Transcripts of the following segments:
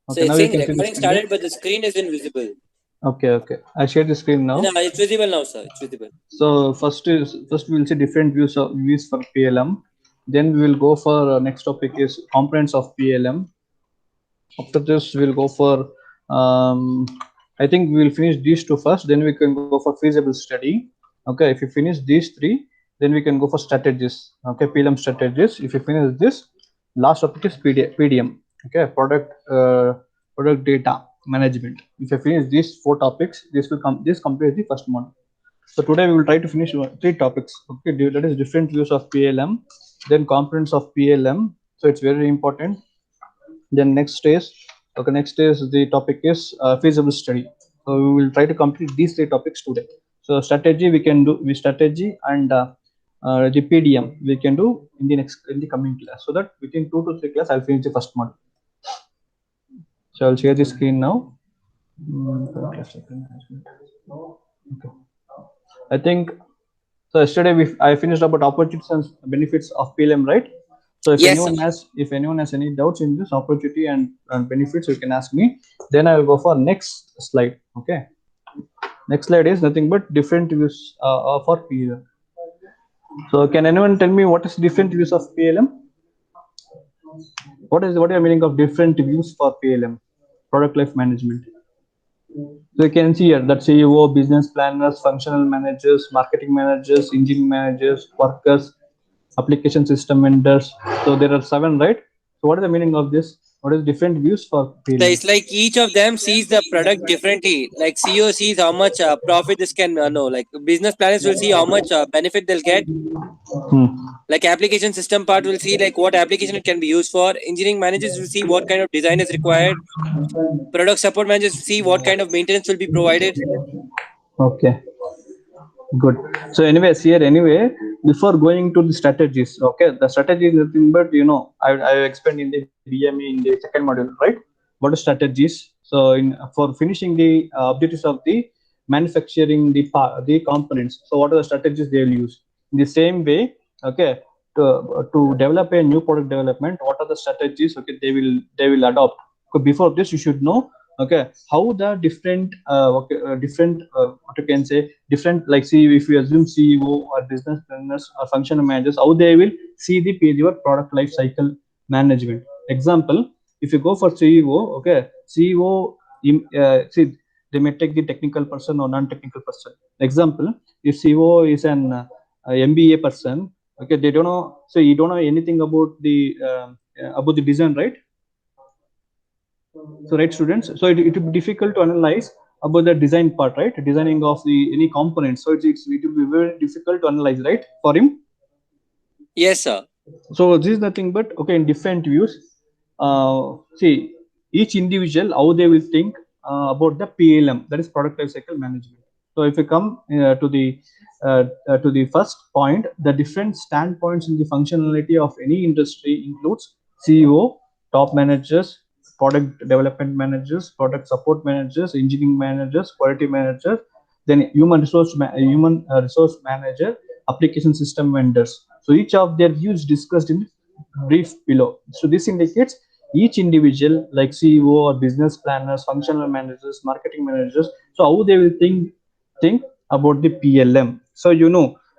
So Okay, it's now you saying can see the recording screen, right? started, but the screen is invisible. Okay. I share the screen now. No, it's visible now, sir. It's visible. So first we will see different views for PLM. Then we will go for next topic is components of PLM. After this, we'll go for I think we'll finish these two first. Then we can go for feasible study. Okay, if you finish these three, then we can go for strategies. Okay, PLM strategies. If you finish this, last topic is PDM. Okay, product data management. If you finish these four topics, this completes the first module. So today we will try to finish three topics. Okay, that is different views of PLM, then components of PLM. So it's very important. Then next is the topic is feasible study. So we will try to complete these three topics today. So strategy we can do with strategy, and the PDM we can do in the coming class, so that within 2 to 3 class I'll finish the first module. So I'll share the screen now. Okay. I think so. Yesterday I finished about opportunities and benefits of PLM, right? So Yes, sir. if anyone has any doubts in this opportunity and benefits, you can ask me. Then I will go for next slide. Okay. Next slide is nothing but different views for PLM. So can anyone tell me what is different views of PLM? What is the meaning of different views for PLM? Product life management. So you can see here that CEO, business planners, functional managers, marketing managers, engineering managers, workers, application system vendors. So there are 7, right? So what is the meaning of this? What is different views for So PLM? it's like each of them sees the product differently. Like CEO sees how much profit this can know. Like business planners will see how much benefit they'll get. Hmm. Like application system part will see like what application it can be used for. Engineering managers will see what kind of design is required. Product support managers will see what kind of maintenance will be provided. Okay, good. So anyways, here before going to the strategies, okay, the strategy is nothing but I explained in the BME in the second module, right? What are strategies? So for finishing the objectives of the manufacturing the components. So what are the strategies they will use? In the same way, okay, to develop a new product development, what are the strategies? Okay, they will adopt. So before this, you should know. Okay, how the different what you can say different, like, see, if you assume CEO or business planners or functional managers, how they will see the your product life cycle management. Example, if you go for CEO, okay, CEO, see, they may take the technical person or non-technical person. Example, if CEO is an MBA person, okay, they don't know, so you don't know anything about the design, right? So right, students, so it will be difficult to analyze about the design part, right? Designing of the any components, so it will be very difficult to analyze, right, for him. Yes, sir. So this is nothing but, okay, in different views, see, each individual how they will think about the PLM, that is product life cycle management. So if you come to the first point, the different standpoints in the functionality of any industry includes CEO, top managers, product development managers, product support managers, engineering managers, quality managers, then human resource manager, application system vendors. So each of their views discussed in brief below. So this indicates each individual, like CEO or business planners, functional managers, marketing managers, so how they will think about the PLM. So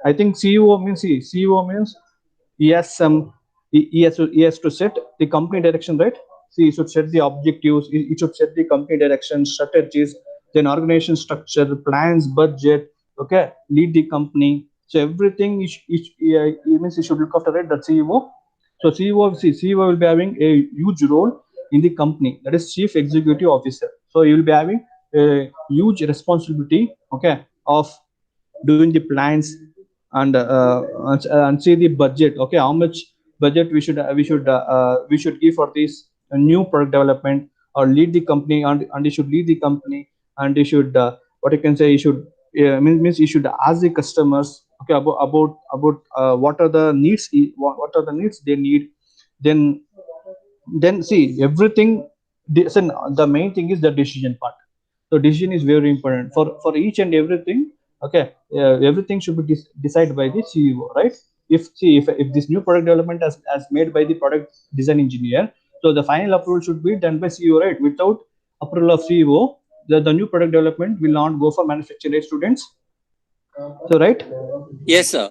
I think CEO means he has some he has to set the company direction, right? See, he should set the objectives, he should set the company direction, strategies, then organization structure, plans, budget, okay, lead the company. So everything means he should look after, right, that CEO. So CEO will be having a huge role in the company, that is chief executive officer. So he will be having a huge responsibility, okay, of doing the plans and see the budget, okay, how much budget we should give for this new product development, or lead the company, and he should lead the company, and he should what you can say, he should means he should ask the customers, okay, about what are the needs, what are the needs they need. Then then see everything. The main thing is the decision part. So decision is very important for each and everything. Okay, everything should be decided by the CEO, right? If this new product development as made by the product design engineer, So the final approval should be done by CEO, right? Without approval of CEO, the new product development will not go for manufacturing, right, students? So right. Yes, sir.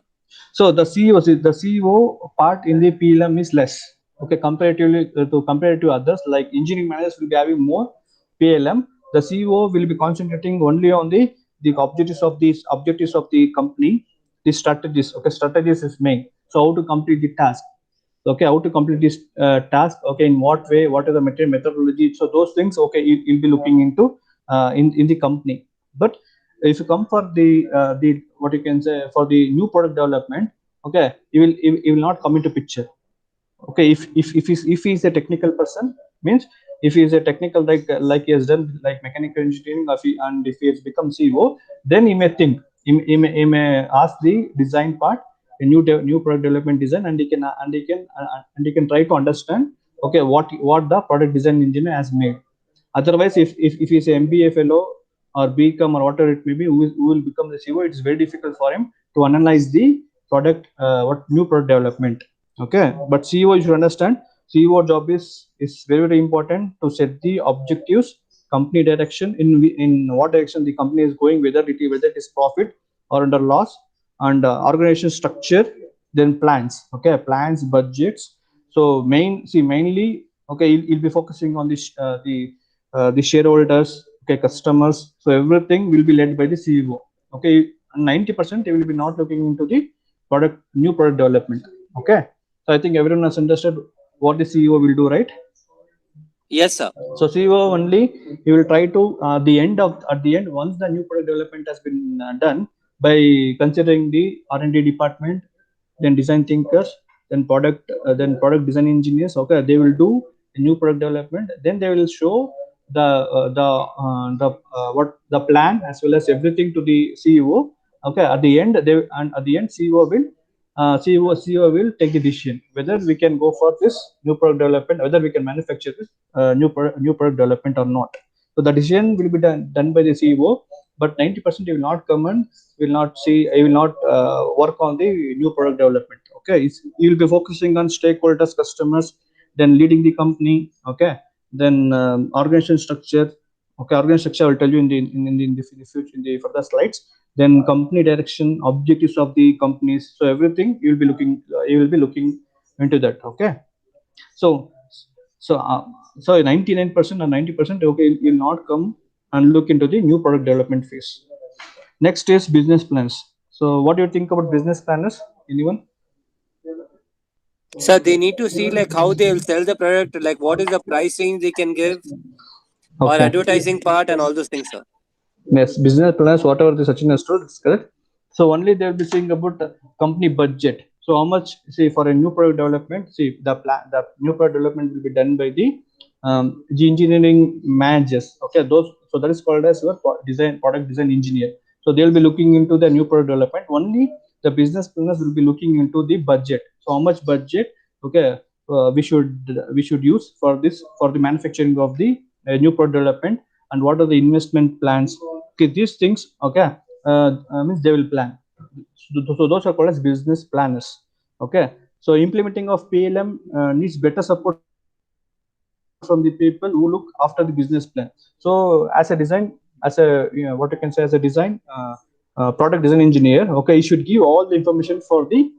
So the CEO part in the PLM is less. Okay, comparatively to compared to others, like engineering managers will be having more PLM. The CEO will be concentrating only on the objectives of the company, the strategies. Okay, strategies is main. So how to complete the task. Okay, how to complete this task. Okay, in what way? What is the material methodology? So those things. Okay, you'll be looking into in the company. But if you come for the what you can say for the new product development, okay, you will not come into picture. Okay, if he's a technical person, means if he is a technical, like he has done like mechanical engineering, and if he has become CEO, then he may think, he may ask the design part, a new product development design, and he can try to understand, okay, what the product design engineer has made. Otherwise, if he's an MBA fellow or BCom or whatever it may be, who will become the CEO, it's very difficult for him to analyze the product, what new product development. Okay, but CEO, you should understand, CEO job is very very important to set the objectives, company direction, in what direction the company is going, whether it is profit or under loss, and organization structure, then plans. Okay, plans, budgets. So mainly, okay, you'll be focusing on the shareholders, okay, customers. So everything will be led by the CEO. Okay, 90% they will be not looking into the new product development. Okay, so I think everyone has understood what the CEO will do, right? Yes, sir. So CEO only, he will try to at the end, once the new product development has been done, by considering the R&D department, then design thinkers, then product design engineers. Okay, they will do a new product development. Then they will show what the plan as well as everything to the CEO. Okay, at the end CEO will CEO will take the decision whether we can go for this new product development, whether we can manufacture this new product development or not. So the decision will be done by the CEO, but 90% he will not come and will not see, he will not work on the new product development. Okay, he will be focusing on stakeholders, customers, then leading the company. Okay, then organization structure. Okay, organization structure I will tell you in the future, in the further slides. Then company direction, objectives of the companies. So everything you will be looking into that. Okay, so so 99% or 90%, okay, you'll not come and look into the new product development phase. Next is business plans. So what do you think about business planners? Anyone? Sir, they need to see like how they will sell the product, like what is the price range they can give, or Okay. advertising part and all those things, sir. Yes, business plans, whatever the Sachin has told, is correct. So only they will be saying about the company budget. So how much, say, for a new product development, see, the new product development will be done by the engineering managers. Okay, those, so that is called as your product design engineer. So they will be looking into the new product development. Only the business planners will be looking into the budget. So how much budget, okay, we should use for this, for the manufacturing of the new product development, and what are the investment plans. Okay, these things, okay, means they will plan. So those are called as business planners. Okay, so implementing of PLM needs better support from the people who look after the business plan. So as a what you can say, as a design product design engineer, okay, you should give all the information for the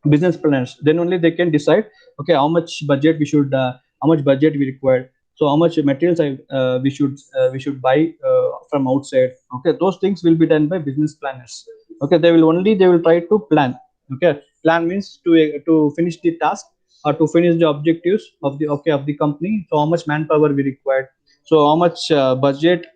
business planners. Then only they can decide, okay, how much budget we require, so how much materials we should buy from outside. Okay, those things will be done by business planners. Okay, they will try to plan. Okay, plan means to finish the task, or to finish the objectives of the company. So how much manpower we required, so how much budget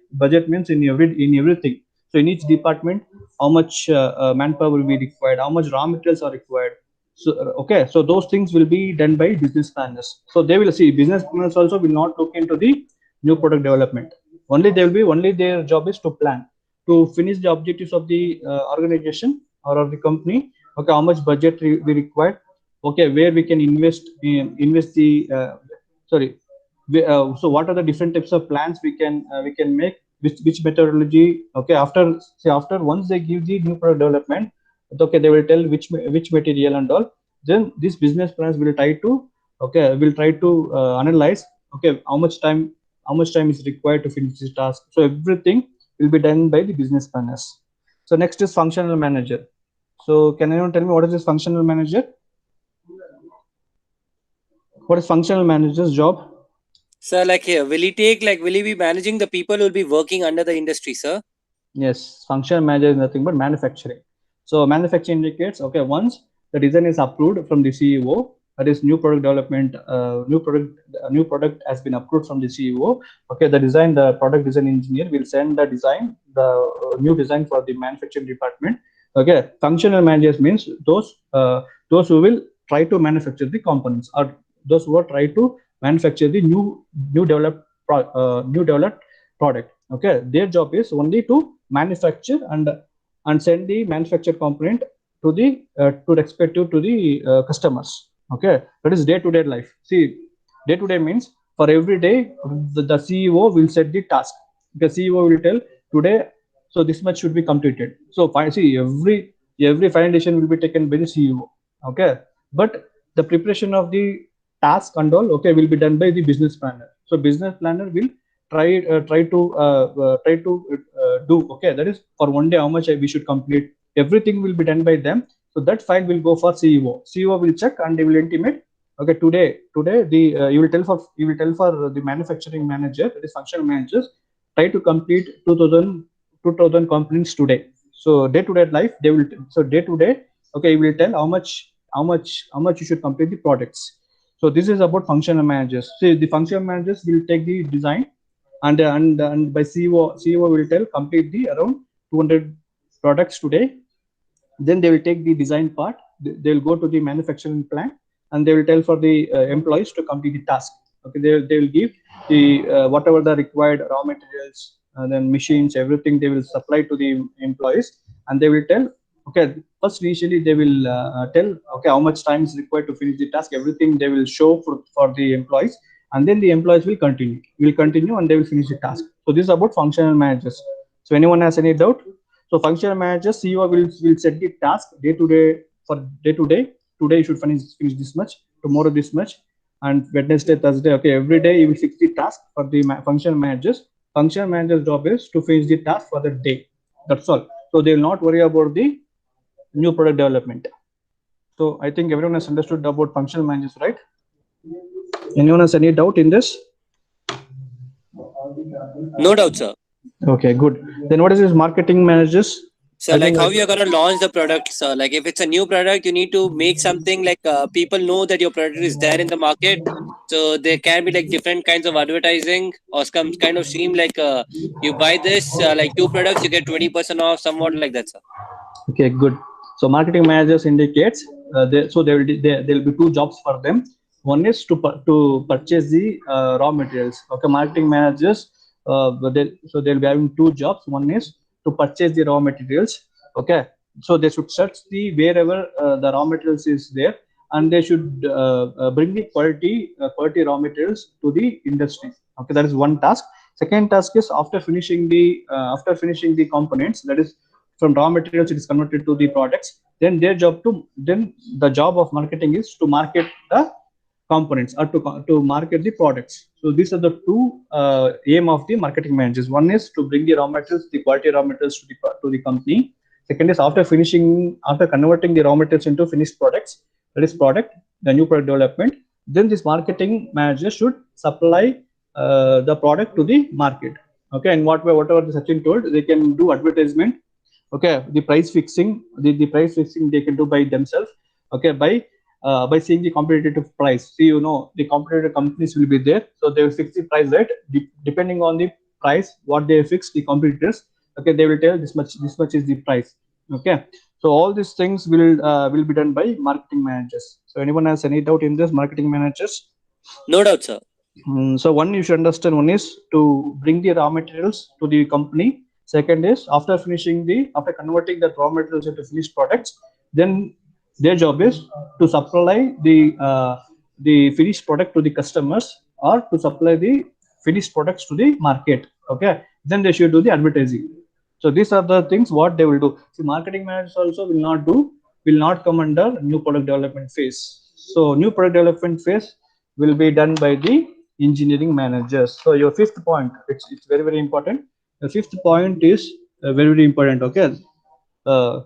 means in everything. So in each department, how much manpower will be required, how much raw materials are required. So okay, so those things will be done by business planners. So they will see, business planners also will not look into the new product development. Only their job is to plan, to finish the objectives of the organization or of the company. Okay, how much budget we required. Okay, where we can invest the sorry so what are the different types of plans we can make, which methodology. Okay, after once they give the new product development, okay, they will tell which material and all. Then these business plans will try to Okay, we'll try to analyze, okay, how much time is required to finish this task. So everything will be done by the business planners. So next is functional manager. So can anyone tell me what is this functional manager? What is functional manager's job? Sir, like here, will he be managing the people who will be working under the industry, sir? Yes, functional manager is nothing but manufacturing. So manufacturing indicates, okay, once the design is approved from the CEO, that is new product development, new product has been approved from the CEO. Okay, the product design engineer will send the new design for the manufacturing department. Okay, functional managers means those who will try to manufacture the components, or those who are try to manufacture the new developed new developed product. Okay, their job is only to manufacture and send the manufactured component to the respective to the customers. Okay, that is day to day life. See, day to day means for every day the CEO will set the task. The CEO will tell today, so this much should be completed. So see, every final decision will be taken by the CEO. Okay, but the preparation of the task and all, okay, will be done by the business planner. So business planner will try to do, okay, that is for one day how much we should complete. Everything will be done by them. So that file will go for CEO will check and they will intimate, okay, today the you will tell for the manufacturing manager, that is functional managers, try to complete 2000 components today. So day to day life they will, so day to day, okay, you will tell how much you should complete the products. So this is about functional managers. See, the functional managers will take the design, and by CEO will tell complete the around 200 products today. Then they will take the design part. They will go to the manufacturing plant and they will tell for the employees to complete the task. Okay, they will give the whatever the required raw materials, then machines, everything they will supply to the employees, and they will tell, okay, first initially they will tell, okay, how much time is required to finish the task. Everything they will show for the employees, and then the employees will continue and they will finish the task. So this is about functional managers. So anyone has any doubt? So functional manager CEO will set the task day to day, for day to day. Today you should finish this much, tomorrow this much, and Wednesday, Thursday. Okay, every day you will fix the task for the functional managers. Functional manager's job is to finish the task for the day. That's all. So they will not worry about the new product development. So I think everyone has understood about functional managers, right? Anyone has any doubt in this? No doubt, sir. Okay, good. Then what is this marketing managers? So, like how you're gonna launch the product, sir? Like if it's a new product, you need to make something like people know that your product is there in the market. So there can be like different kinds of advertising or some kind of stream like you buy this like two products, you get 20% off, somewhat like that, sir. Okay, good. So marketing managers indicates there will be two jobs for them. One is to purchase the raw materials. Okay, marketing managers, so they'll be having two jobs. One is to purchase the raw materials. Okay, so they should search the wherever the raw materials is there, and they should bring the quality raw materials to the industry. Okay, that is one task. Second task is after finishing the components, that is from raw materials it is converted to the products. Then the job of marketing is to market the components, or to market the products. So these are the two aim of the marketing managers. One is to bring the raw materials, the quality raw materials to the company. Second is after converting the raw materials into finished products, that is product, the new product development. Then this marketing manager should supply the product to the market. Okay, and whatever the Sachin told, they can do advertisement. Okay, the price fixing they can do by themselves. Okay, by seeing the competitive price. See, the competitive companies will be there, so they will fix the price, right? Depending on the price what they fix, the competitors, okay, they will tell this much is the price. Okay, so all these things will be done by marketing managers. So anyone has any doubt in this marketing managers? No doubt, sir. So one you should understand, one is to bring the raw materials to the company. Second is after converting the raw materials into finished products, then their job is to supply the finished product to the customers, or to supply the finished products to the market. Okay, then they should do the advertising. So these are the things what they will do. See, marketing managers also will not come under new product development phase. So new product development phase, will be done by the engineering managers. So your fifth point, it's very very important. The fifth point is very very important. Okay, uh,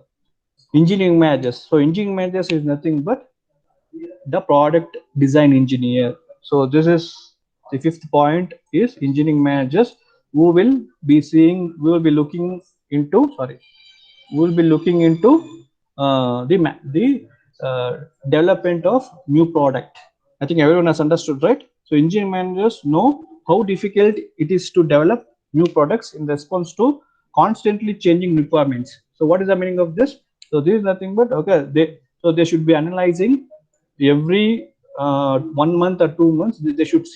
engineering managers. So engineering managers is nothing but the product design engineer. So this is the fifth point is engineering managers who will be seeing, we will be looking into, sorry, we will be looking into the development of new product. I think everyone has understood, right? So engineering managers know how difficult it is to develop new products in response to constantly changing requirements. So what is the meaning of this? So this is nothing but, okay, they should be analyzing every 1 month or 2 months. They should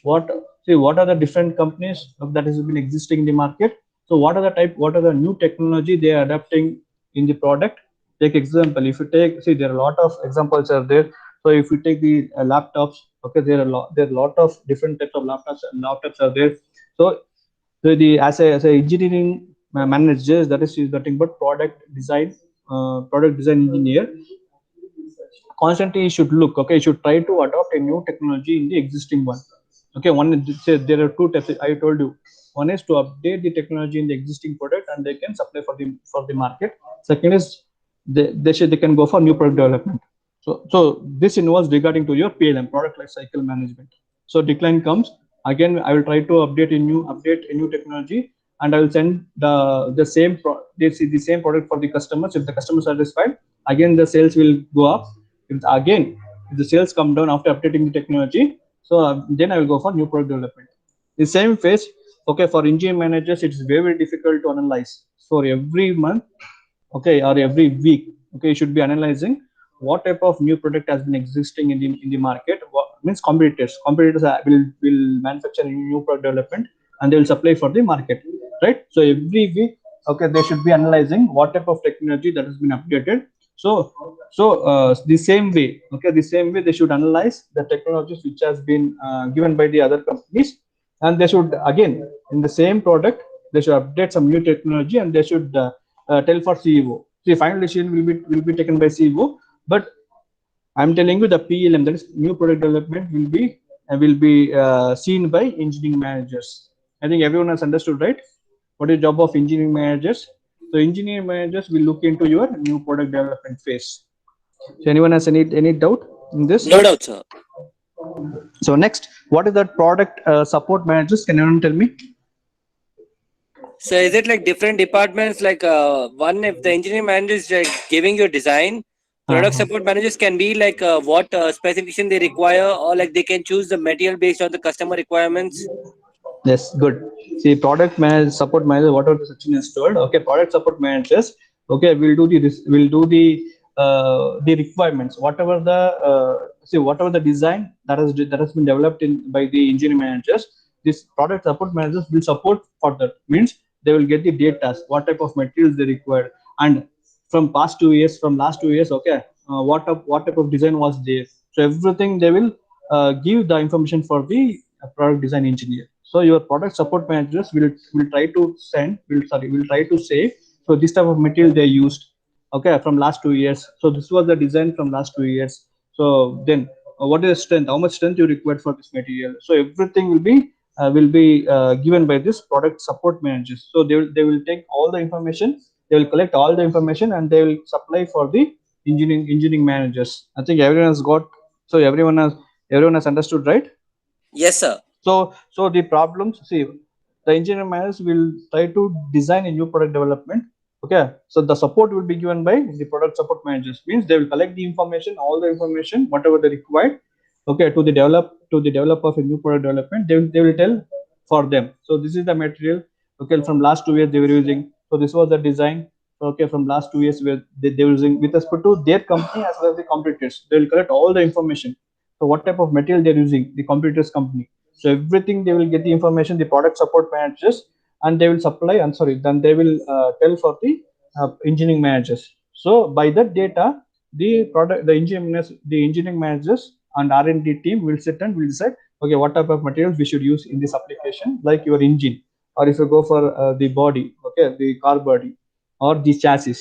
what see what are the different companies that has been existing in the market. So what are the new technology they are adapting in the product. Take example, if you take, see, there are a lot of examples are there. So if you take the laptops, okay, there are a lot of different types of laptops are there. So the as a engineering manager, that is nothing but product design engineer, constantly you should look, okay, you should try to adopt a new technology in the existing one. Okay, one say there are two types I told you. One is to update the technology in the existing product and they can supply for the market. Second is they can go for new product development. So this involves regarding to your PLM, product life cycle management. So decline comes, again I will try to update a new technology, and I will send the same product for the customers. If the customer is satisfied, again the sales will go up. If the sales come down after updating the technology, so then I will go for new product development. The same phase, okay, for engineering managers it's very, very difficult to analyze. So every month, okay, or every week, okay, you should be analyzing what type of new product has been existing in the market. What means competitors will manufacture new product development and they will supply for the market, right? So every week, okay, they should be analyzing what type of technology that has been updated. So the same way, okay, the same way they should analyze the technologies which has been given by the other companies, and they should again in the same product they should update some new technology and they should tell for CEO. See, final decision will be taken by CEO, but I'm telling you the PLM, that is new product development, will be seen by engineering managers. I think everyone has understood, right? What is the job of engineering managers? So engineering managers will look into your new product development phase. So anyone has any doubt in this? No doubt, sir. So next, what is that product support managers? Can anyone tell me? So is it like different departments? Like one, if the engineering manager is like giving you a design, product Uh-huh. support managers can be like what specification they require, or like they can choose the material based on the customer requirements. Yes, good. See, product manager, support manager, whatever the section is told. Okay, product support managers. Okay, we'll do the requirements. Whatever the design that has been developed by the engineering managers. This product support managers will support for that. Means they will get the data, what type of materials they require, and from last 2 years, okay, what type of design was there. So everything they will give the information for the product design engineer. So your product support managers will try to will try to say, so this type of material they used, okay, from last 2 years. So this was the design from last 2 years. So then what is the strength? How much strength you require for this material? So everything will be given by this product support managers. So they will take all the information, they will collect all the information, and they will supply for the engineering managers. I think everyone has got. So everyone has understood, right? Yes, sir. So the problems, see, the engineering managers will try to design a new product development. Okay, so the support will be given by the product support managers. Means they will collect the information, all the information, whatever they required. Okay, to the developer of a new product development, they will tell for them. So this is the material. Okay, from last 2 years they were using. So this was the design. Okay, from last 2 years where they were using with respect to their company as well as the competitors. They will collect all the information. So what type of material they're using, the competitors company. So everything they will get the information, the product support managers, and they will supply. And sorry, then they will tell for the engineering managers. So by that data, the engineering managers and R&D team will sit and will decide, okay, what type of materials we should use in this application, like your engine, or if you go for the body, okay, the car body, or the chassis,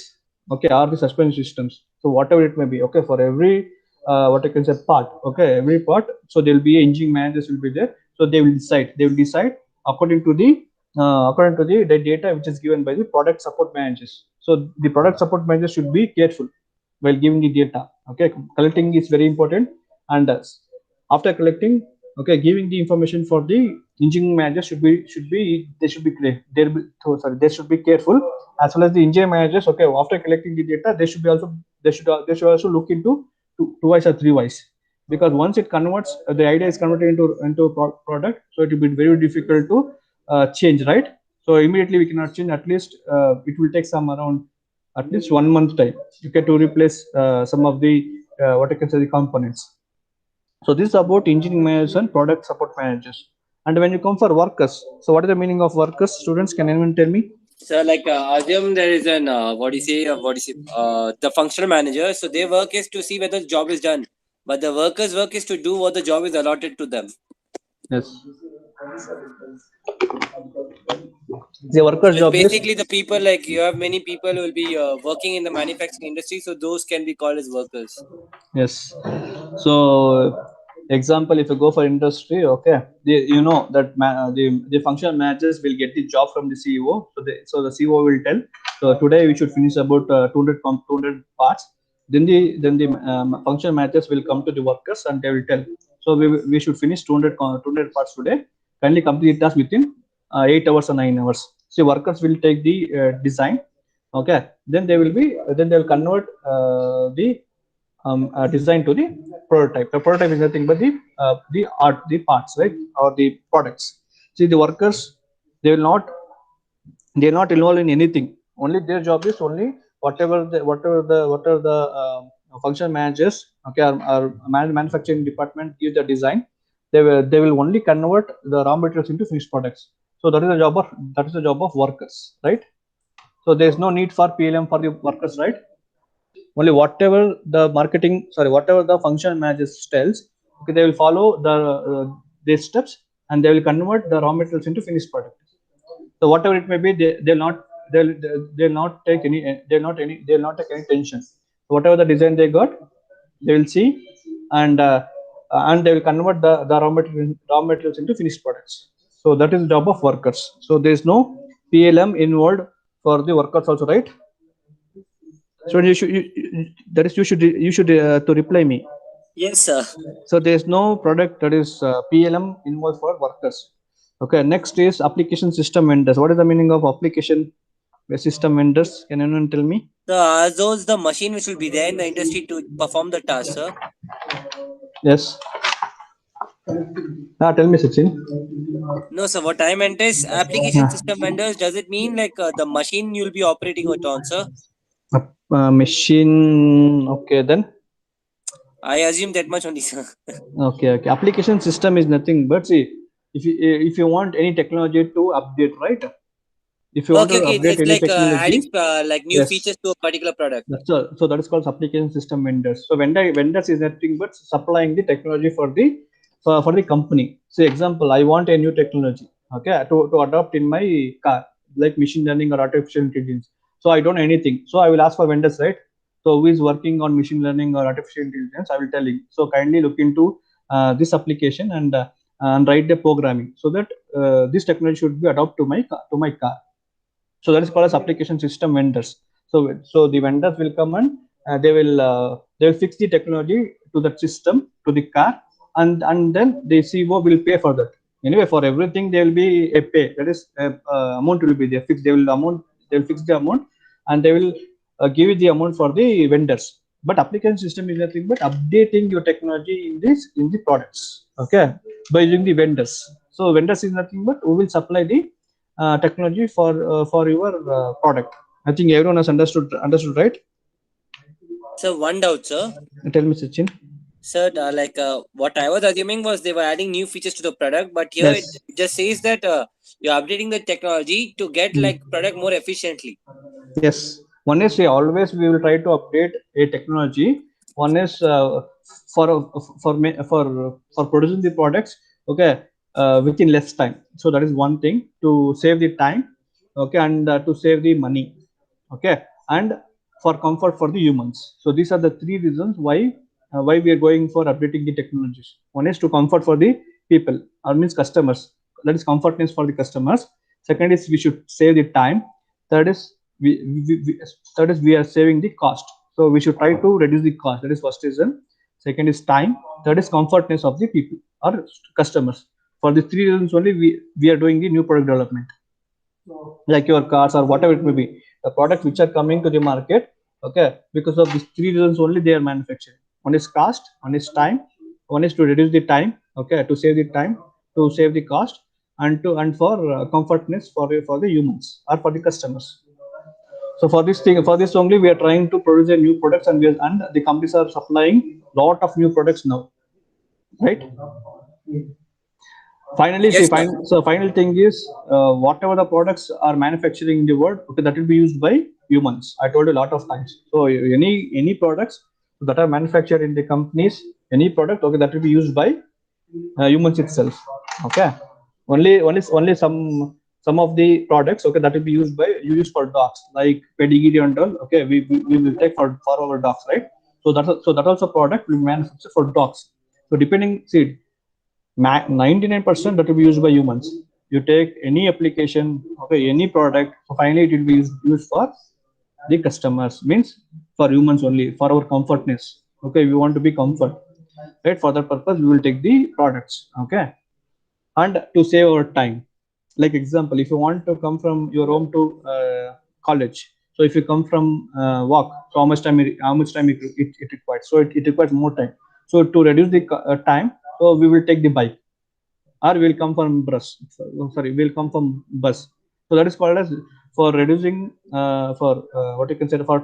okay, or the suspension systems. So whatever it may be, okay, for every what I can say part. Okay, every part. So there will be engineering managers will be there. So they will decide. They will decide according to the data which is given by the product support managers. So the product support managers should be careful while giving the data. Okay, collecting is very important, and after collecting, okay, giving the information for the engineering manager should be clear. They should be careful as well as the engineering managers. Okay, after collecting the data, they should also look into twice or thrice, because once it converts, the idea is converted into a product, so it will be very difficult to change, right? So immediately we cannot change. At least it will take some around at least 1 month time, you get to replace some of the what I can say the components. So this is about engineering managers and product support managers. And when you come for workers, so what is the meaning of workers? Students, can anyone tell me? So like assume there is an the functional manager. So their work is to see whether the job is done, but the workers' work is to do what the job is allotted to them. Yes. The So worker's it's job is basically the people, like you have many people who will be working in the manufacturing industry. So those can be called as workers. yes. So example, if you go for industry, okay, the functional managers will get the job from the CEO. So the CEO will tell. So today we should finish about 200 parts. Then the functional managers will come to the workers and they will tell. So we should finish 200 parts today. Kindly complete the task within 8 hours or 9 hours. So workers will take the design. Okay, then they will convert the design to the prototype. The prototype is nothing but the parts, right, or the products. See, the workers, they will not they are not involved in anything. Only their job is only whatever the function managers, okay, or manufacturing department give the design. They will only convert the raw materials into finished products. So that is the job of workers, right? So there is no need for PLM for the workers, right? Only whatever the function managers tells, okay, they will follow these steps, and they will convert the raw materials into finished product. So whatever it may be, they'll not take any tension. So whatever the design they got, they will see, and they will convert the raw materials into finished products. So that is the job of workers. So there is no PLM involved for the workers also, right? So you should to reply me. Yes, sir. So there is no product that is PLM involved for workers. Okay. Next is application system vendors. What is the meaning of application system vendors? Can anyone tell me? So are those the machine which will be there in the industry to perform the task, sir? Yes. Tell me, Sachin. No, sir. What I meant is application system vendors. Does it mean like the machine you'll be operating it on, sir? Machine. Okay, then. I assume that much only, sir. Okay, okay. Application system is nothing but, see, if you want any technology to update, right? If you want Okay, to okay. update It's any like technology, adding like new yes. features to a particular product. So that is called application system vendors. So vendors is nothing but supplying the technology for the company. So example, I want a new technology, okay, to adopt in my car, like machine learning or artificial intelligence. So I don't know anything. So I will ask for vendors, right? So who is working on machine learning or artificial intelligence? I will tell him. So kindly look into this application and write the programming so that this technology should be adopted to my car. So that is called as application system vendors. So the vendors will come and they will fix the technology to that system, to the car, and then the CEO will pay for that. Anyway, for everything there will be a pay, that is amount will be there fixed. They will fix the amount, and they will give you the amount for the vendors. But application system is nothing but updating your technology in the products, okay, by using the vendors. So vendors is nothing but who will supply the technology for your product. I think everyone has understood, right? So one doubt, sir. Tell me, Sachin. Sir, like what I was assuming was they were adding new features to the product, but here it Yes. just says that you're updating the technology to get like product more efficiently. Yes. One is, we will try to update a technology. One is for for producing the products, okay, within less time. So that is one thing, to save the time, okay, and to save the money, okay, and for comfort for the humans. So these are the three reasons why why we are going for updating the technologies. One is to comfort for the people, or means customers. That is comfortness for the customers. Second is we should save the time. Third is third is we are saving the cost. So we should try to reduce the cost. That is first reason. Second is time. Third is comfortness of the people or customers. For the three reasons only, we are doing the new product development, like your cars or whatever it may be, the products which are coming to the market. Okay, because of these three reasons only they are manufactured. One is cost, one is time, one is to reduce the time, okay, to save the time, to save the cost, and for comfortness for the humans or for the customers. So for this thing, for this only we are trying to produce a new products, and the companies are supplying lot of new products now, right? Finally, Yes, sir. so final thing is, whatever the products are manufacturing in the world, okay, that will be used by humans. I told you a lot of times. So any products that are manufactured in the companies, any product, okay, that will be used by humans itself. Okay, only some of the products, okay, that will be used for dogs, like pedigree and all. Okay, we will take for our dogs, right? So that also product will be manufactured for dogs. So depending, see, 99% that will be used by humans. You take any application, okay, any product, so finally it will be used for the customers, means for humans only, for our comfortness. Okay, we want to be comfort, right? For that purpose, we will take the products, okay, and to save our time. Like example, if you want to come from your home to college, so if you come from walk, so how much time it requires? So it requires more time. So to reduce the time, so we will take the bike, or will come from bus. Sorry, will come from bus. So that is called as, for reducing, for what you can say, for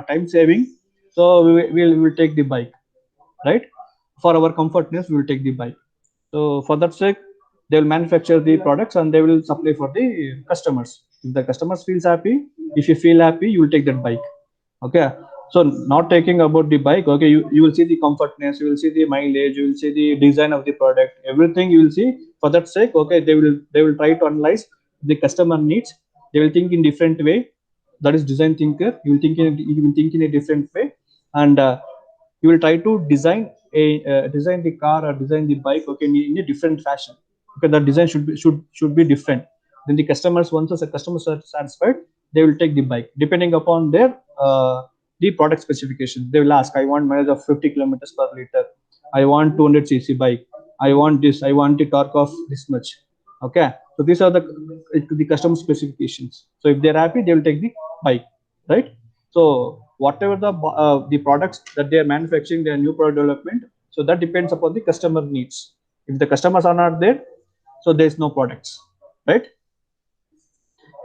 time saving. So we will take the bike, right? For our comfortness, we will take the bike. So for that sake, they will manufacture the products and they will supply for the customers. If the customers feels happy, if you feel happy, you will take that bike. Okay, so not taking about the bike, okay, you will see the comfortness, you will see the mileage, you will see the design of the product, everything you will see. For that sake, okay, they will try to analyze the customer needs. They will think in different way. That is design thinker. You will think in a different way, and you will try to design the car or design the bike, okay, in a different fashion. Okay, the design should be different. Then the customers, once the customers are satisfied, they will take the bike depending upon their the product specification. They will ask, I want mileage of 50 kilometers per liter, I want 200 cc bike, I want this, I want the torque of this much. Okay, so these are the customer specifications. So if they're happy, they will take the bike, right? So whatever the products that they are manufacturing, their new product development, so that depends upon the customer needs. If the customers are not there, so there is no products, right?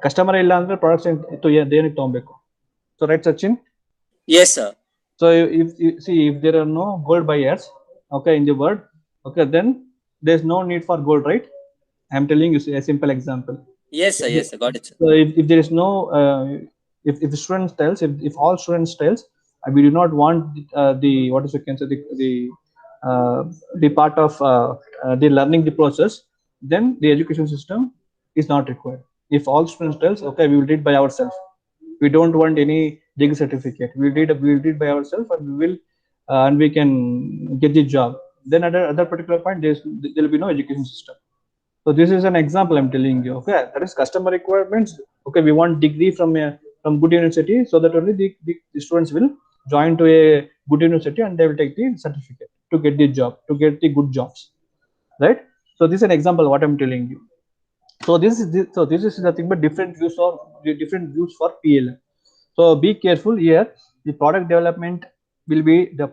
Customer ಇಲ್ಲ ಅಂದ್ರೆ products ಏನಕ್ಕೆ ತಗೊಬೇಕು? So right, Sachin? Yes, sir. So if there are no gold buyers, okay, in the world, okay, then there's no need for gold, right? I'm telling you a simple example. Yes, sir. Yes, sir. Got it, sir. So if there is no if the students tells, if all students tells, we do not want the what is you can say, uh, the part of the learning the process, then the education system is not required. If all students tells, okay, we will do it by ourselves, we don't want any degree certificate, we will do it by ourselves, and we will and we can get the job, then at a particular point there will be no education system. So this is an example I'm telling you. Okay, that is customer requirements. Okay, we want degree from good university, so that only the students will join to a good university and they will take the certificate to get the job, to get the good jobs, right? So this is an example what I'm telling you. So this is nothing but different views for PLM. So be careful here. The product development will be the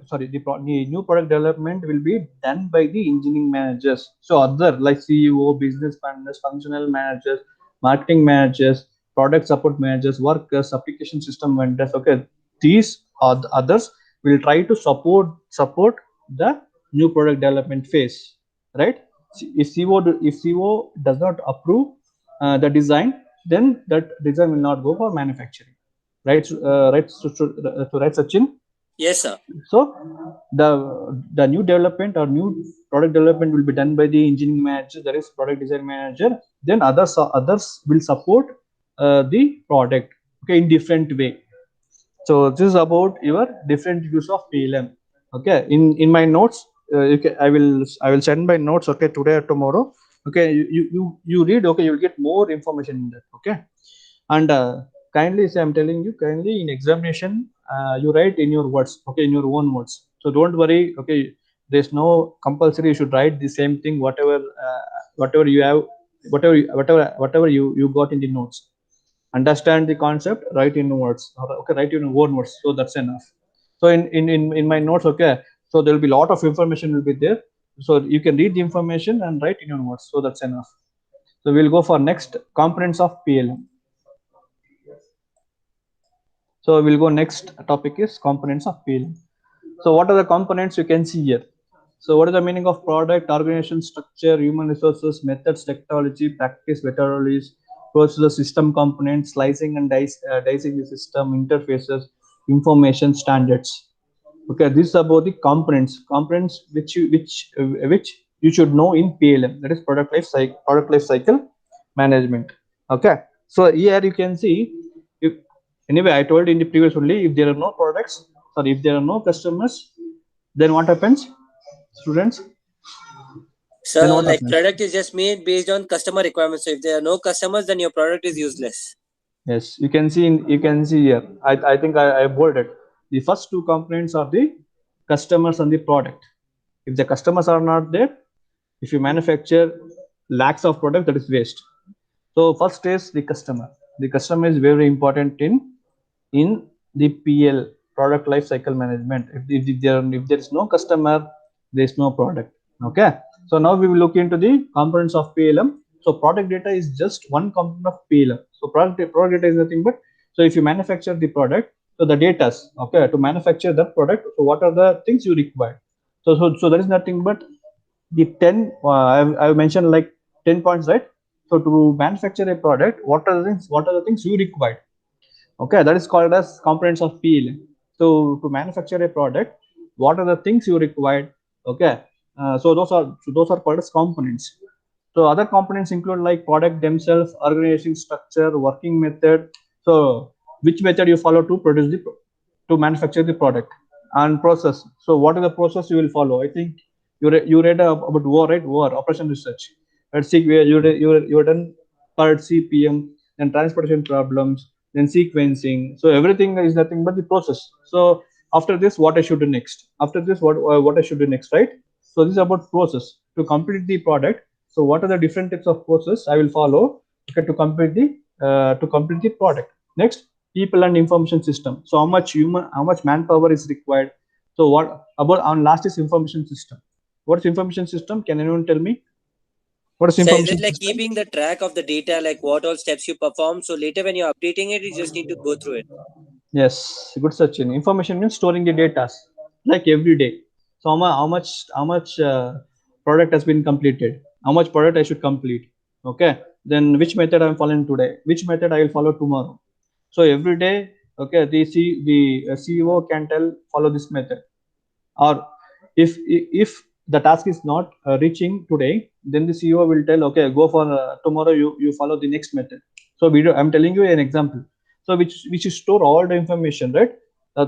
new product development will be done by the engineering managers. So other like CEO, business partners, functional managers, marketing managers, product support managers, workers, application system vendors. Okay, these are the others will try to support the new product development phase, right? If CO does not approve the design, then that design will not go for manufacturing, right? Right, Sachin? Yes, sir. So the new development or new product development will be done by the engineering manager, that is product design manager. Then others will support the product, okay, in different way. So this is about your different views of PLM. Okay, in my notes, I will send my notes, okay, today or tomorrow. Okay, you read, okay, you'll get more information in that. Okay, and kindly say, I'm telling you, kindly in examination, you write in your words, okay, in your own words. So don't worry, okay, there's no compulsory you should write the same thing, whatever you have, whatever you got in the notes. Understand the concept, write in words, okay, write in your own words, so that's enough. So in my notes, okay, so there will be a lot of information will be there, so you can read the information and write in your words, so that's enough. So we'll go for next, components of PLM. So we'll go next topic is components of PLM. So what are the components you can see here? So what is the meaning of product, organization structure, human resources, methods, technology, practice, methodologies, processes, system components, slicing and dicing the system, interfaces, information standards. Okay, this is about the components which you should know in PLM, that is product life cycle management. Okay, so here you can see, if anyway I told in the previous only, if there are no products, sorry, if there are no customers, then what happens, students? Then So what like happens? product is just made based on customer requirements. So if there are no customers, then your product is useless. Yes, you can see here. I think I bolded. The first two components are the customers and the product. If the customers are not there, if you manufacture lakhs of product, that is waste. So first is the customer. The customer is very important in the PL, product life cycle management. If there is no customer, there is no product. Okay. So now we will look into the components of PLM. So product data is just one component of PLM. So product data is nothing but, so if you manufacture the product, so the data, okay, to manufacture that product, so what are the things you require? So that is nothing but the 10, I've mentioned like 10 points, right? So to manufacture a product, what are the things you require? Okay, that is called as components of PLM. So to manufacture a product, what are the things you required? Okay, so those are called as components. So other components include like product themselves, organization structure, working method. So which method you follow to to manufacture the product, and process. So what is the process you will follow? I think you read about war, right? War operation research. Let's see where you done part CPM, then transportation problems, then sequencing. So everything is nothing but the process. So after this, what I should do next? After this, what I should do next, right? So this is about process to complete the product. So what are the different types of process I will follow, okay, to complete the product? Next, people and information system. So how much manpower is required? So what about on last is information system. What is information system? Can anyone tell me what is So is it information like system? keeping the track of the data, like what all steps you perform? So later when you're updating it, you just need to go through it. Yes, good searching. Information means storing the data, like every day. So how much product has been completed? How much product I should complete? Okay. Then which method I'm following today? Which method I will follow tomorrow? So every day, okay, the CEO can tell follow this method. Or if the task is not reaching today, then the CEO will tell, okay, go for tomorrow. You follow the next method. So I'm telling you an example. So which is store all the information, right?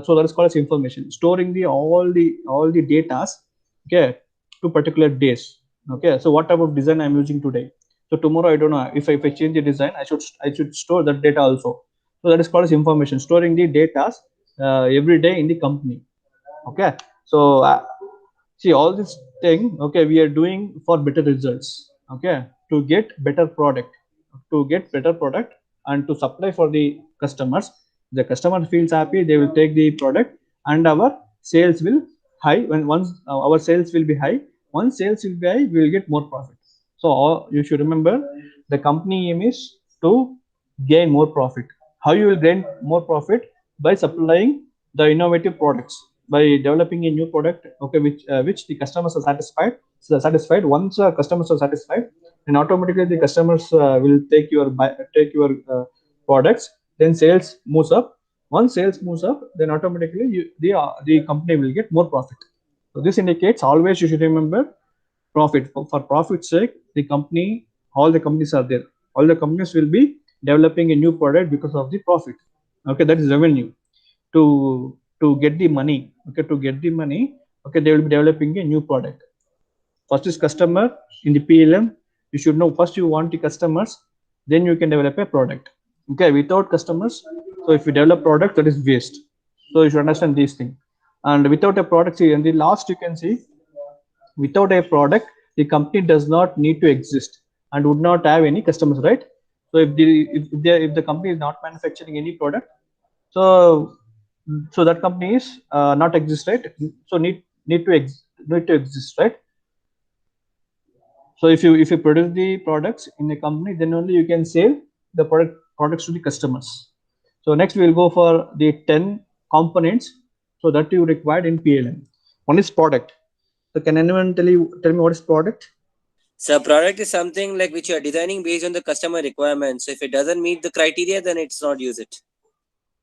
So that is called as information, storing the all the data, okay, to particular days. Okay, so what type of design I'm using today? So tomorrow I don't know, if I change the design, I should store that data also. So that is called as information, storing the data every day in the company. Okay, so see all this thing, okay, we are doing for better results. Okay, to get better product, and to supply for the customers. The customer feels happy, they will take the product, and our sales will high. When once our sales will be high, once sales will be high, we will get more profit. So you should remember, the company aim is to gain more profit. How you will gain more profit? By supplying the innovative products, by developing a new product, okay, which the customers are satisfied. Once customers are satisfied, then automatically the customers will take your products. Then sales moves up. Once sales moves up, then automatically the company will get more profit. So this indicates, always you should remember, profit. For profit's sake, all the companies are there. All the companies will be developing a new product because of the profit. Okay, that is revenue. To get the money, okay, to get the money, Okay, they will be developing a new product. First is customer. In the PLM, you should know first you want the customers, then you can develop a product. Okay, without customers, so if you develop product, that is waste. So you should understand these things. And without a product, see, in the last you can see, without a product, the company does not need to exist and would not have any customers, right? So if the company is not manufacturing any product, so that company is not exist, right? So need to exist, right? So if you produce the products in a company, then only you can sell the products to the customers. So next we will go for the 10 components so that you required in PLM. One is product. So can anyone tell me what is product? So product is something like which you are designing based on the customer requirements. So if it doesn't meet the criteria, then it's not use it.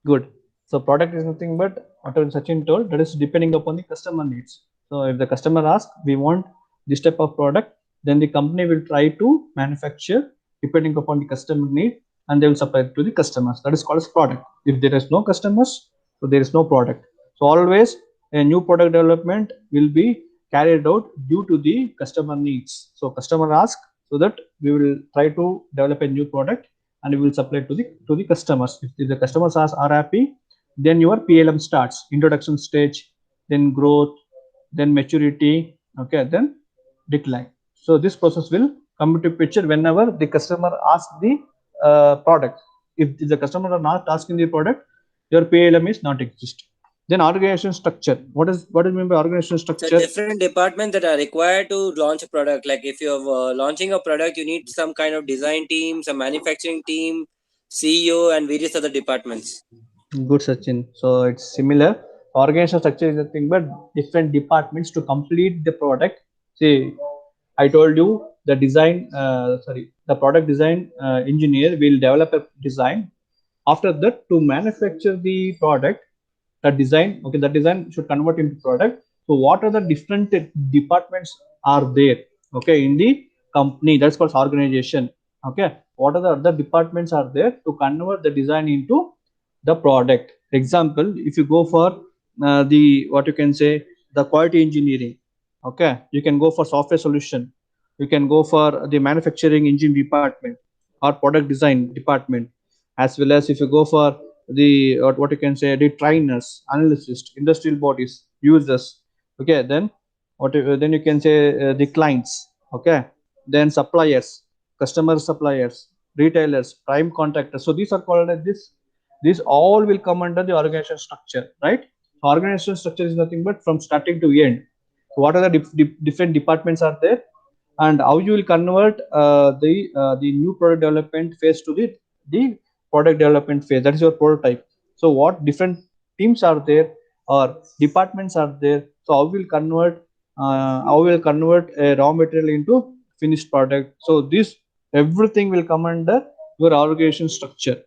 Good. So product is nothing but whatever Sachin told, that is depending upon the customer needs. So if the customer asks, we want this type of product, then the company will try to manufacture depending upon the customer need, and they will supply it to the customers. That is called as product. If there is no customers, so there is no product. So always a new product development will be carried out due to the customer needs. So customer ask, so that we will try to develop a new product and we will supply it to the customers. If the customers are happy, then your PLM starts. Introduction stage, then growth, then maturity, okay, then decline. So this process will come into picture whenever the customer asks the product. If the customer are not asking the product, your PLM is not exist. Then organization structure. What is meant by organization So structure? different departments that are required to launch a product. Like if you're launching a product, you need some kind of design team, some manufacturing team, CEO, and various other departments. Good, Sachin. So it's similar. Organizational structure is nothing but different departments to complete the product. See, I told you the design, the product design engineer will develop a design. After that, to manufacture the product, the design should convert into product. So what are the different departments are there? Okay, in the company, that's called organization. Okay, what are the other departments are there to convert the design into the product? Example, if you go for the what you can say the quality engineering, okay, you can go for software solution, you can go for the manufacturing engine department or product design department, as well as if you go for the what you can say the trainers, analysts, industrial bodies, users, okay, then then you can say the clients, okay, then suppliers, customer suppliers, retailers, prime contractors. So these are called as this all will come under the organization structure, right? So organization structure is nothing but from starting to end. So what are the different departments are there, and how you will convert the new product development phase to the product development phase. That is your prototype. So what different teams are there or departments are there? So how will convert a raw material into finished product? So this everything will come under your organization structure.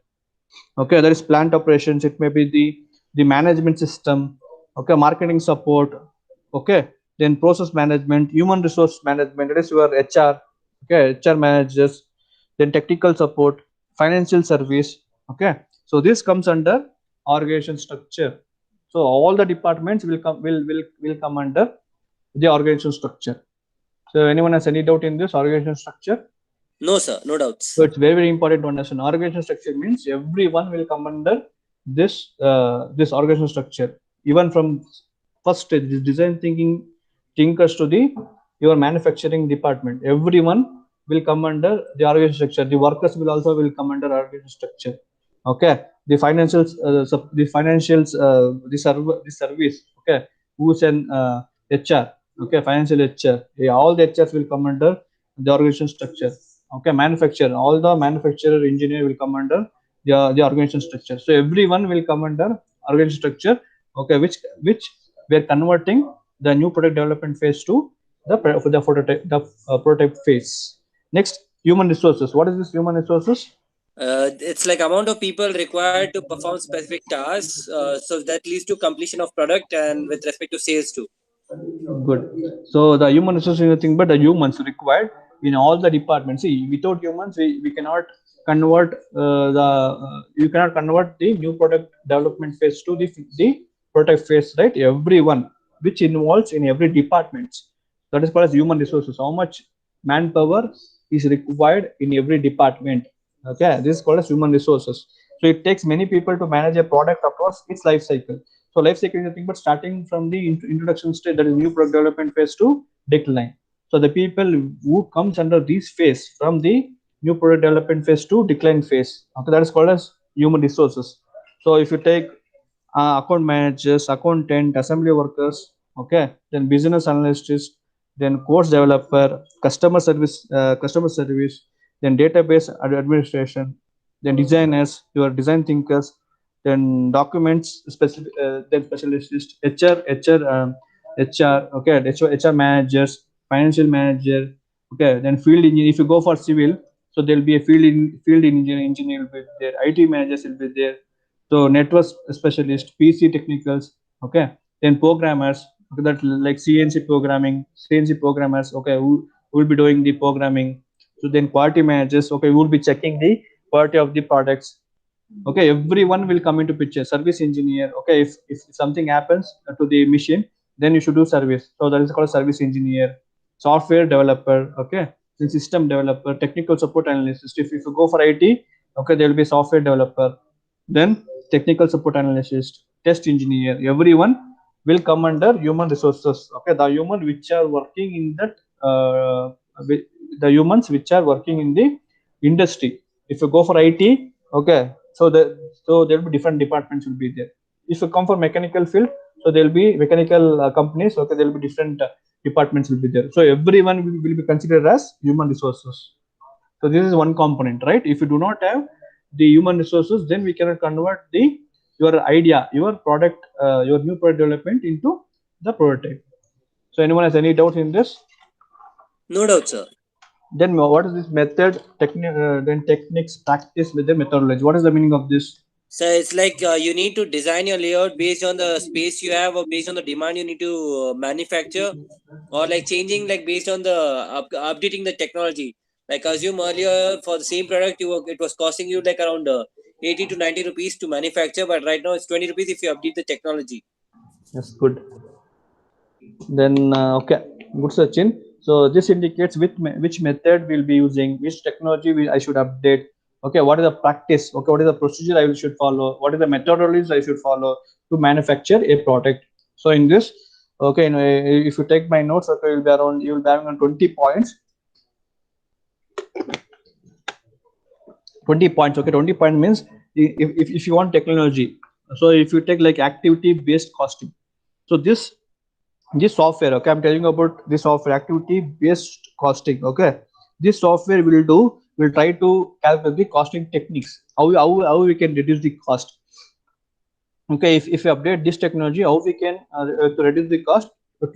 Okay, there is plant operations, it may be the management system, okay, marketing support, okay, then process management, human resource management, that is your HR, okay, HR managers, then technical support, financial service, okay. So this comes under organization structure. So all the departments will come under the organization structure. So anyone has any doubt in this organization structure? No, sir, no doubts. So it's very, very important to understand. Organizational structure means everyone will come under this organizational structure. Even from first stage, the design thinking thinkers to the your manufacturing department, everyone will come under the organizational structure. The workers will also will come under organizational structure. Okay, the financials, the service. Okay, who's an HR? Okay, financial HR. Yeah, all the HRs will come under the organization structure. Okay, manufacturer, all the manufacturer engineer will come under the organization structure. So everyone will come under organization structure. Okay, which we are converting the new product development phase to the prototype phase. Next, human resources. What is this human resources? It's like amount of people required to perform specific tasks. So that leads to completion of product and with respect to sales too. Good. So the human resources is nothing but the humans required in all the departments. See, without humans, we cannot convert you cannot convert the new product development phase to the prototype phase, right? Everyone. which involves in every department. That is called as human resources. How much manpower is required in every department. Okay, this is called as human resources. So it takes many people to manage a product across its life cycle. So life cycle is nothing but starting from the introduction stage, that is new product development phase, to decline. So the people who comes under this phase, from the new product development phase to decline phase, okay, that is called as human resources. So if you take account managers, accountant, assembly workers, okay, then business analysts, then course developer, customer service, then database administration, then designers, your design thinkers, then documents specific, then specialists, HR, okay, HR managers, financial manager, okay, then field engineer. If you go for civil, so there'll be a field engineer will be there, IT managers will be there, so network specialist, PC technicals, okay, then programmers, okay, that like CNC programmers, okay, who will be doing the programming. So then quality managers, okay, who will be checking the quality of the products. Okay, everyone will come into picture. Service engineer, okay, if something happens to the machine, then you should do service. So that is called service engineer. Software developer, okay, then system developer, technical support analyst. If you go for IT, okay, there will be software developer, then technical support analyst, test engineer. Everyone will come under human resources. Okay, the human which are working in that, the humans which are working in the industry. If you go for IT, okay, so there will be different departments will be there. If you come for mechanical field, so there will be mechanical companies, okay, there will be different departments will be there. So everyone will be considered as human resources. So this is one component, right? If you do not have the human resources, then we cannot convert the your idea, your product, your new product development into the prototype. So anyone has any doubts in this? No doubt, sir. Then what is this method, then techniques, practice with the methodology? What is the meaning of this? So it's like you need to design your layout based on the space you have or based on the demand you need to manufacture, or like changing like based on the updating the technology. Like assume earlier for the same product it was costing you like around 80 to 90 rupees to manufacture, but right now it's 20 rupees if you update the technology. Yes, good. Then okay, good, Sachin. So this indicates which method we'll be using, which technology I should update. Okay, what is the practice? Okay, what is the procedure I should follow? What is the methodologies I should follow to manufacture a product? So in this, okay, if you take my notes, okay, you'll be having 20 points. 20 points. Okay, 20 point means if you want technology. So if you take like activity based costing. So this software, okay, I'm telling you about this software, activity based costing. Okay, this software will try to calculate the costing techniques, how we can reduce the cost. Okay, if we update this technology, how we can to reduce the cost to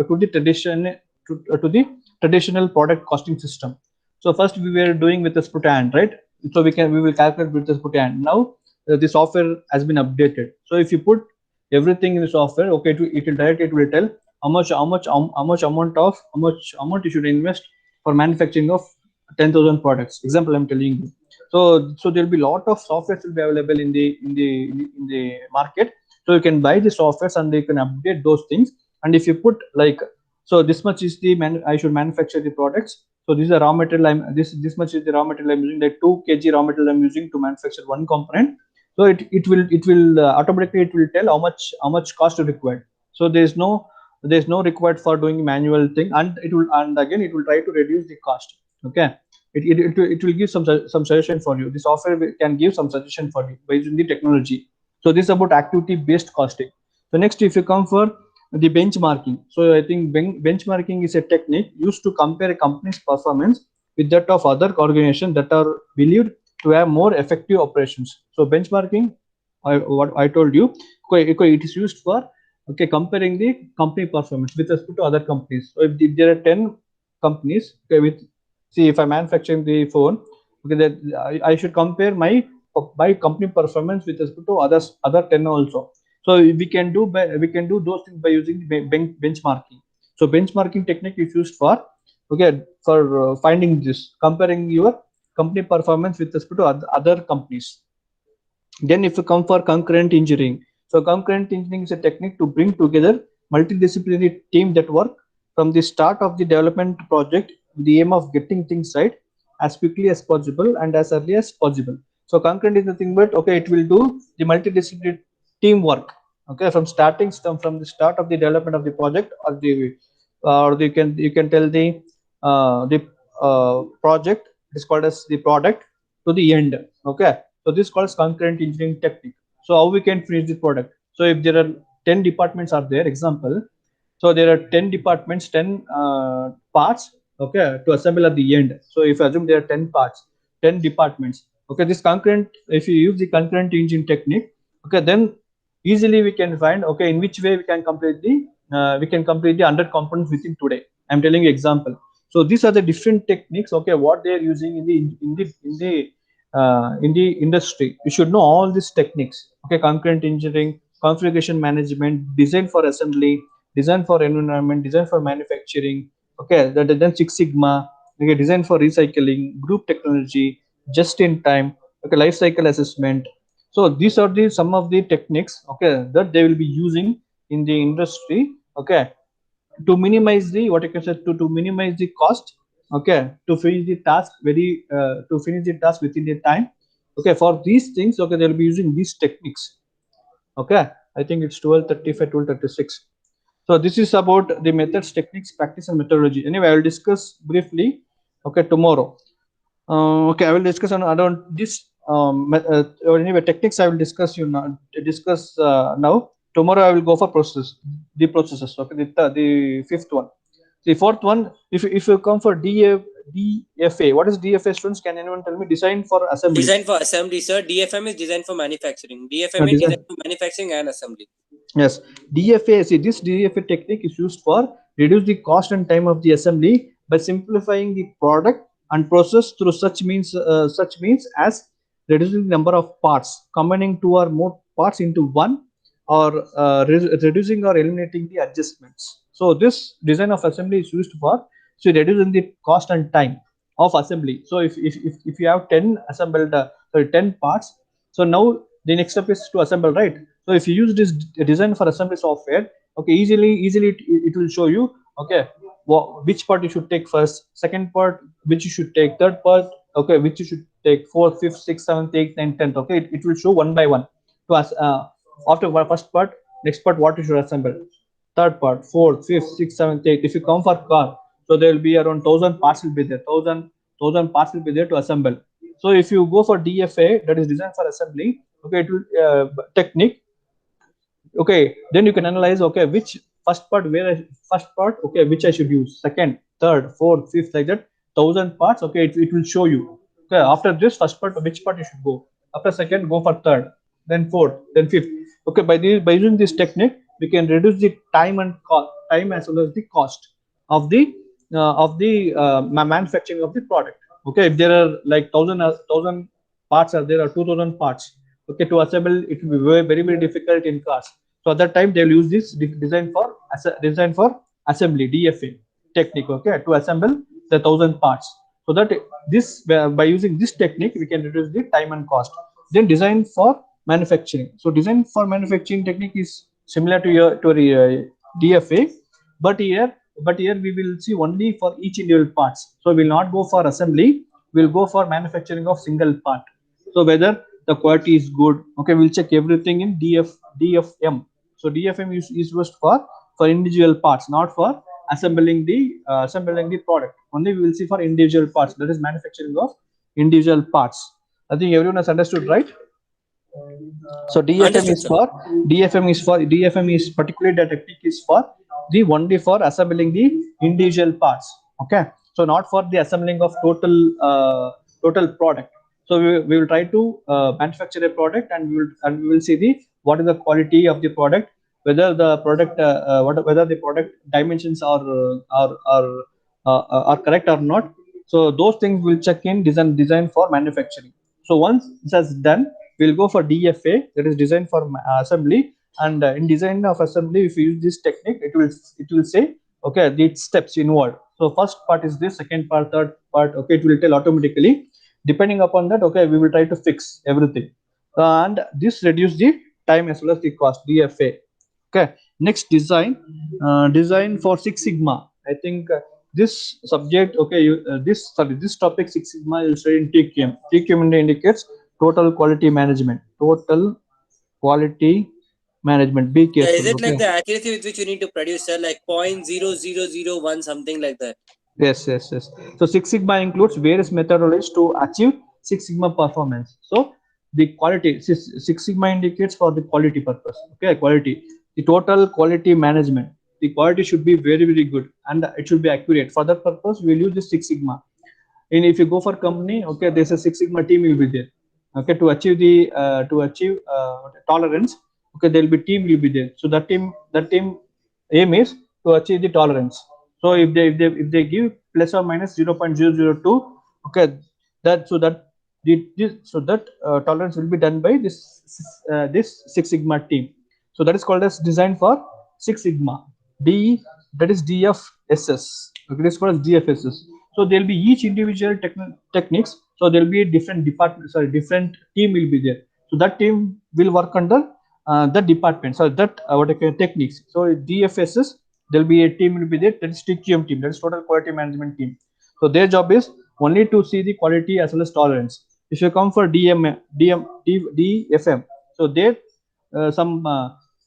the traditional product costing system. So first we were doing with the split hand, right? So we will calculate with the split hand. Now the software has been updated. So if you put everything in the software, okay, it will tell how much amount you should invest for manufacturing of 10,000 products. Example, I'm telling you. So there will be a lot of softwares will be available in the market. So you can buy the softwares and you can update those things. And if you put like, so this much is the I should manufacture the products. So this is the raw material. This much is the raw material I'm using. Like 2 kg raw material I'm using to manufacture one component. So it will automatically it will tell how much cost is required. So there's no required for doing manual thing, and again it will try to reduce the cost. Okay, it will give some suggestion for you. The software can give some suggestion for you based on the technology. So this is about activity based costing. So next, if you come for the benchmarking, so I think benchmarking is a technique used to compare a company's performance with that of other organizations that are believed to have more effective operations. So benchmarking, what I told you, it is used for, okay, comparing the company performance with respect to other companies. So if there are 10 companies, okay, see, if I'm manufacturing the phone, okay, that I should compare my company performance with respect to other 10 also. So we can do those things by using benchmarking. So benchmarking technique is used for, okay, for finding this, comparing your company performance with respect to other companies. Then if you come for concurrent engineering, so concurrent engineering is a technique to bring together multidisciplinary team that work from the start of the development project with the aim of getting things right as quickly as possible and as early as possible. So concurrent is nothing but, okay, it will do the multidisciplinary teamwork, okay, from from the start of the development of the project, or you can tell the project is called as the product to the end, okay. So this is called as concurrent engineering technique. So how we can finish the product? So if there are 10 departments are there, example, so there are 10 departments, 10 parts, okay, to assemble at the end. So if I assume there are 10 parts, 10 departments, okay, this concurrent, if you use the concurrent engine technique, okay, then easily we can find, okay, in which way we can complete the 100 components within today. I'm telling you example. So these are the different techniques, okay, what they are using in the industry. You should know all these techniques, okay, concurrent engineering, configuration management, design for assembly, design for environment, design for manufacturing, okay, then Six Sigma, okay, design for recycling, group technology, just in time, okay, life cycle assessment. So these are the some of the techniques, okay, that they will be using in the industry, okay, to minimize the what you can say to minimize the cost, okay, to finish the task within the time, okay. For these things, okay, they'll be using these techniques, okay. I think it's 12:35, 12:36. So this is about the methods, techniques, practice, and methodology. Anyway, I will discuss briefly, okay, tomorrow. Okay, I will discuss on around this or anyway techniques. I will discuss now. Tomorrow I will go for the processes. Okay, the fifth one. The fourth one, if you come for DFA, what is DFA, students? Can anyone tell me? Design for assembly. Design for assembly, sir. DFM is design for manufacturing. DFM is Design. design for manufacturing and assembly. Yes, DFA. See, this DFA technique is used for reduce the cost and time of the assembly by simplifying the product and process through such means as reducing the number of parts, combining two or more parts into one, or reducing or eliminating the adjustments. So this design of assembly is used for reducing the cost and time of assembly. So if you have 10 assembled, 10 parts, so now the next step is to assemble, right? So if you use this design for assembly software, okay, easily it will show you, okay, which part you should take first, second part which you should take, third part, okay, which you should take, fourth, fifth, sixth, seventh, eighth, ninth, tenth, okay. It will show one by one to us, after first part, next part what you should assemble, third part, fourth, fifth, sixth, seventh, eighth. If you come for car, so there will be around 1,000 parts will be there, 1,000 parts will be there to assemble. So if you go for DFA, that is design for assembly, okay, it will technique, okay, then you can analyze, okay, which first part, okay, which I should use, second, third, fourth, fifth, like that, 1,000 parts, okay, it will show you, okay, after this first part, which part you should go, after second, go for third, then fourth, then fifth, okay. By using this technique, we can reduce the time as well as the cost of the manufacturing of the product, okay. If there are like 1,000 parts are there, or 2,000 parts, okay, to assemble it will be very difficult in cars. So at that time they will use this design for assembly, DFA technique, okay, to assemble the 1,000 parts. So that this by using this technique we can reduce the time and cost. Then design for manufacturing. So design for manufacturing technique is similar to your DFA, but here we will see only for each individual parts. So we will not go for assembly. We will go for manufacturing of single part. So whether the quality is good, okay, we'll check everything in DFM. So DFM is used for individual parts, not for assembling the product. Only we will see for individual parts, that is manufacturing of individual parts. I think everyone has understood, right? So Understood, sir. DFM is particularly the technique is for the only for assembling the individual parts, okay. So not for the assembling of total product. So we will try to manufacture a product, and we will see the what is the quality of the product, whether the product whether the product dimensions are correct or not. So those things will check in design for manufacturing. So once this is done, we'll go for DFA, that is design for assembly. And in design of assembly, if you use this technique, it will say, okay, the steps involved. So first part is this, second part, third part, okay, it will tell automatically. Depending upon that, okay, we will try to fix everything, and this reduce the time as well as the cost, DFA, okay. Next, design for Six Sigma. I think this subject, okay, this topic Six Sigma you'll study in TQM. TQM indicates total quality management. Total quality management. Be Yeah, is careful, it like okay. the accuracy with which you need to produce, sir? Like 0.0001, something like that. Yes. So Six Sigma includes various methodologies to achieve Six Sigma performance. So the quality, Six Sigma indicates for the quality purpose. Okay, quality, the total quality management. The quality should be very good and it should be accurate. For that purpose, we'll use the Six Sigma. And if you go for company, okay, there's a Six Sigma team will be there. Okay, to achieve the tolerance, okay, there will be team will be there. So that team aim is to achieve the tolerance. So if they give plus or minus 0.002, okay, that tolerance will be done by this Six Sigma team. So that is called as design for Six Sigma. D, that is DFSS. Okay, this is called as DFSS. So there will be each individual techniques. So there will be a different department. Sorry, different team will be there. So that team will work under that department. So that what I call techniques. So DFSS, there will be a team will be there. That is TQM team. That is total quality management team. So their job is only to see the quality as well as tolerance. If you come for DFM, so there some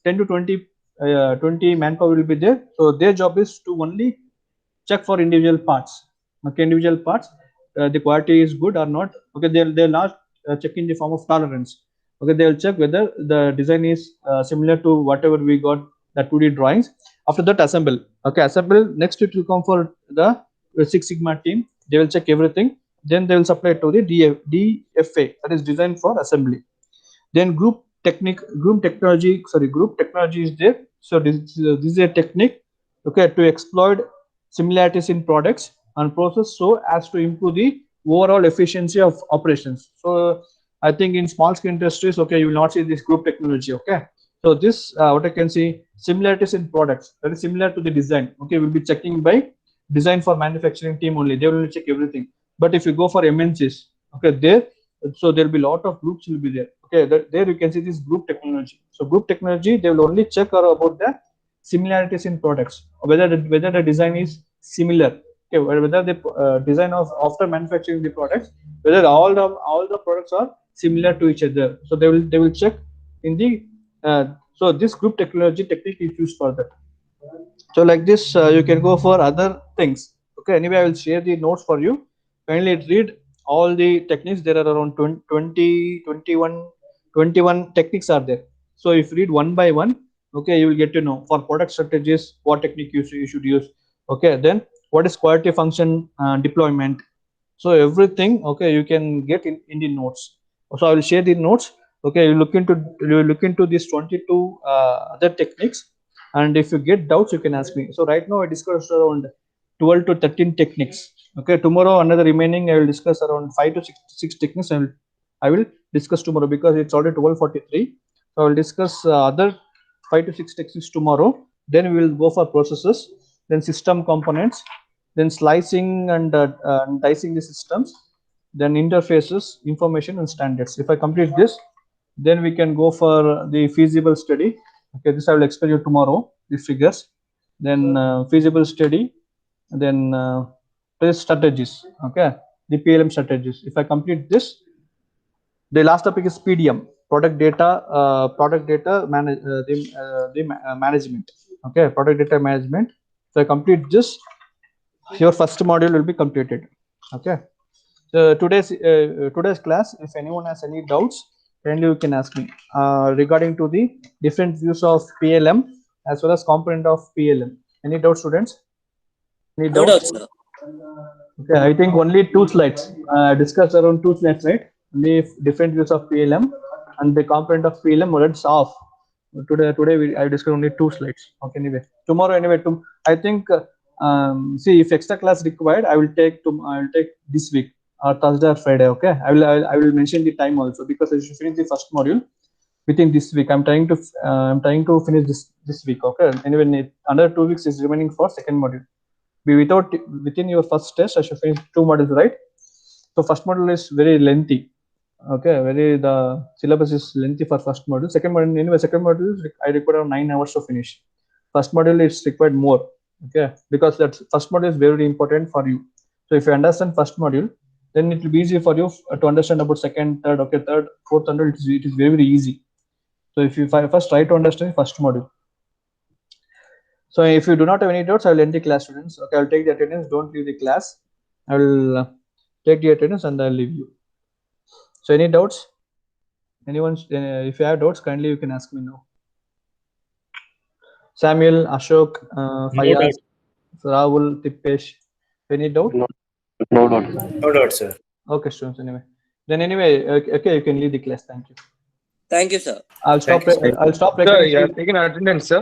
10 to 20 manpower will be there. So their job is to only check for individual parts. Okay, individual parts, the quality is good or not. Okay, they'll not check in the form of tolerance. Okay, they'll check whether the design is similar to whatever we got the 2D drawings. After that, assemble. Okay, assemble. Next, it will come for the Six Sigma team. They will check everything. Then they will supply it to the DFA, that is design for assembly. Then group technology is there. So this is a technique, okay, to exploit similarities in products and process so as to improve the overall efficiency of operations. So I think in small scale industries, okay, you will not see this group technology. Okay, so this what I can see, similarities in products, that is similar to the design. Okay, we'll be checking by design for manufacturing team only. They will check everything. But if you go for MNCs, okay, there, so there will be a lot of groups will be there. Okay, there you can see this group technology. So group technology, they will only check about the similarities in products, whether the design is similar. Okay, whether the design of after manufacturing the products, whether all the products are similar to each other. So they will check in the so this group technology technique is used for that. So like this, you can go for other things. Okay, anyway, I will share the notes for you. Kindly read all the techniques. There are around 20 21 techniques are there. So if you read one by one, okay, you will get to know for product strategies what technique you should use. Okay, then what is quality function deployment. So everything, okay, you can get in the notes. So I will share the notes. Okay, you look into these 22 other techniques, and if you get doubts, you can ask me. So right now I discussed around 12 to 13 techniques. Okay, tomorrow another remaining I will discuss around 5 to 6 techniques. I will discuss tomorrow because it's already 12:43. So I will discuss other 5 to 6 techniques tomorrow. Then we will go for processes, then system components, then slicing and dicing the systems, then interfaces, information and standards. If I complete this, then we can go for the feasible study. Okay, this I will explain you tomorrow, the figures. Then feasible study, then test strategies. Okay, the PLM strategies. If I complete this, the last topic is PDM, product data management. Okay, product data management. So I complete this, your first module will be completed. Okay, so today's class, if anyone has any doubts, kindly you can ask me regarding to the different views of PLM as well as component of PLM. Any doubts, students? Any No doubt, doubts? sir. Okay, I think only two slides. Discussed around two slides, right? Only different views of PLM and the component of PLM. Let's off. Today I discussed only two slides. Okay, anyway, tomorrow anyway. I think see if extra class required, I will take this week or Thursday or Friday. Okay, I will mention the time also because I should finish the first module within this week. I'm trying to finish this week. Okay, anyway, another 2 weeks is remaining for second module. Within your first test, I should finish two modules, right? So first module is very lengthy. Okay, the syllabus is lengthy for first module. Second module, anyway, second module I require around 9 hours to finish. first module is required more. Okay, because that first module is very important for you. So if you understand first module, then it will be easy for you to understand about second, third, okay, third, fourth module. It is very, very easy. So if you first try to understand first module. So if you do not have any doubts, I will end the class, students. Okay, I'll take the attendance. Don't leave the class. I will take the attendance and I'll leave you. So any doubts? Anyone? If you have doubts, kindly you can ask me now. Samuel, Ashok, Fayaz, Rahul, Tippesh. Any doubt? No doubt, sir. No doubt, sir. Okay, students. Anyway, okay, you can leave the class. Thank you. Thank you, sir. I'll stop. Thank you, sir. I'll stop Sir, recording. you have taken attendance, sir.